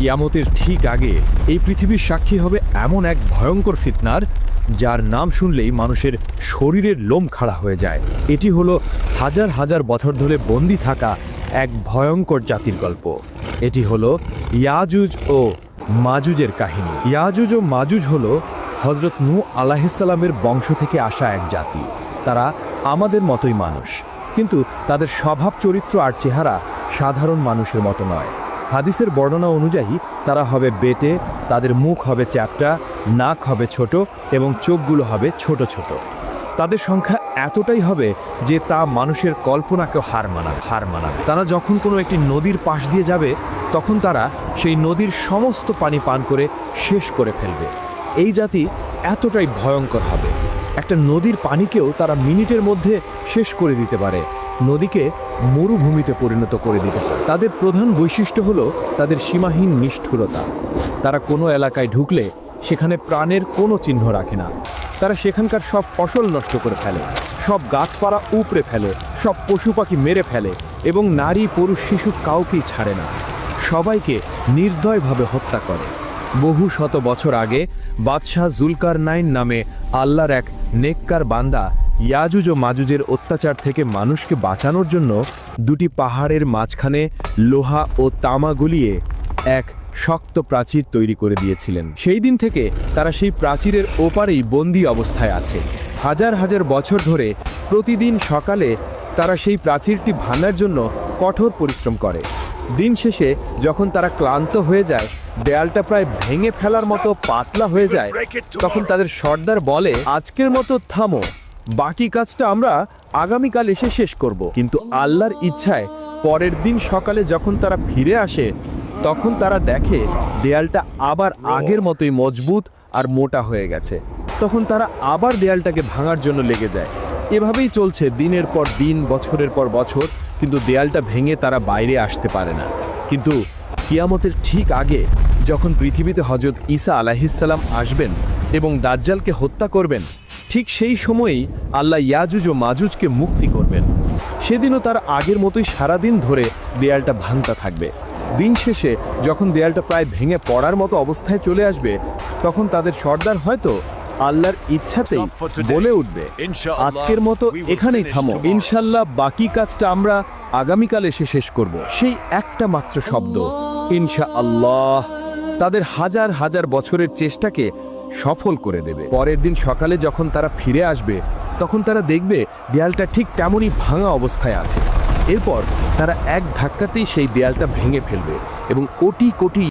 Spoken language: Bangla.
কিয়ামতের ঠিক আগে এই পৃথিবীর সাক্ষী হবে এমন এক ভয়ঙ্কর ফিতনার, যার নাম শুনলেই মানুষের শরীরের লোম খাড়া হয়ে যায়। এটি হলো হাজার হাজার বছর ধরে বন্দী থাকা এক ভয়ঙ্কর জাতির গল্প। এটি হলো ইয়াজুজ ও মাজুজের কাহিনী। ইয়াজুজ ও মাজুজ হলো হজরত নূহ আলাইহিসসালামের বংশ থেকে আসা এক জাতি। তারা আমাদের মতোই মানুষ, কিন্তু তাদের স্বভাব, চরিত্র আর চেহারা সাধারণ মানুষের মতো নয়। হাদিসের বর্ণনা অনুযায়ী তারা হবে বেটে, তাদের মুখ হবে চ্যাপ্টা, নাক হবে ছোট এবং চোখগুলো হবে ছোট ছোট। তাদের সংখ্যা এতটাই হবে যে তা মানুষের কল্পনাকেও হার মানাবে। তারা যখন কোনো একটি নদীর পাশ দিয়ে যাবে, তখন তারা সেই নদীর সমস্ত পানি পান করে শেষ করে ফেলবে। এই জাতি এতটাই ভয়ঙ্কর হবে, একটা নদীর পানিকেও তারা মিনিটের মধ্যে শেষ করে দিতে পারে, নদীকে মরুভূমিতে পরিণত করে দিতে পারে। তাদের প্রধান বৈশিষ্ট্য হলো তাদের সীমাহীন নিষ্ঠুরতা। তারা কোনো এলাকায় ঢুকলে সেখানে প্রাণের কোনো চিহ্ন রাখে না। তারা সেখানকার সব ফসল নষ্ট করে ফেলে, সব গাছপালা উপড়ে ফেলে, সব পশু পাখি মেরে ফেলে এবং নারী, পুরুষ, শিশু কাউকেই ছাড়ে না। সবাইকে নির্দয়ভাবে হত্যা করে। বহু শত বছর আগে বাদশাহ জুলকারনাইন নামে আল্লাহর এক নেককার বান্দা ইয়াজুজ ও মাজুজের অত্যাচার থেকে মানুষকে বাঁচানোর জন্য দুটি পাহাড়ের মাঝখানে লোহা ও তামা গুলিয়ে এক শক্ত প্রাচীর তৈরি করে দিয়েছিলেন। সেই দিন থেকে তারা সেই প্রাচীরের ওপারেই বন্দী অবস্থায় আছে। হাজার হাজার বছর ধরে প্রতিদিন সকালে তারা সেই প্রাচীরটি ভাঙার জন্য কঠোর পরিশ্রম করে। দিন শেষে যখন তারা ক্লান্ত হয়ে যায়, দেয়ালটা প্রায় ভেঙে ফেলার মতো পাতলা হয়ে যায়, তখন তাদের সর্দার বলে, আজকের মতো থামো, বাকি কাজটা আমরা আগামীকাল এসে শেষ করব। কিন্তু আল্লাহর ইচ্ছায় পরের দিন সকালে যখন তারা ফিরে আসে, তখন তারা দেখে দেয়ালটা আবার আগের মতোই মজবুত আর মোটা হয়ে গেছে। তখন তারা আবার দেয়ালটাকে ভাঙার জন্য লেগে যায়। এভাবেই চলছে দিনের পর দিন, বছরের পর বছর, কিন্তু দেয়ালটা ভেঙে তারা বাইরে আসতে পারে না। কিন্তু কিয়ামতের ঠিক আগে যখন পৃথিবীতে হযরত ঈসা আলাইহিসসালাম আসবেন এবং দাজ্জালকে হত্যা করবেন, ঠিক সেই সময়েই আল্লাহ ইয়াজুজ ও মাজুজকে মুক্তি করবেন। সেদিনও তার আগের মতোই সারাদিন ধরে দেয়ালটা ভাঙতে থাকবে। দিন শেষে যখন দেয়ালটা প্রায় ভেঙে পড়ার মতো অবস্থায় চলে আসবে, তখন তাদের সর্দার হয়তো আল্লাহর ইচ্ছাতেই বলে উঠবে, আজকের মতো এখানেই থামো, ইনশাল্লাহ বাকি কাজটা আমরা আগামীকাল এসে শেষ করব। সেই একটা মাত্র শব্দ ইনশাআল্লাহ তাদের হাজার হাজার বছরের চেষ্টাকে সফল করে দেবে। পরের দিন সকালে যখন তারা ফিরে আসবে, তখন তারা দেখবে দেয়ালটা ঠিক তেমনই ভাঙা অবস্থায় আছে। এরপর তারা এক ধাক্কাতেই সেই দেয়ালটা ভেঙে ফেলবে এবং কোটি কোটি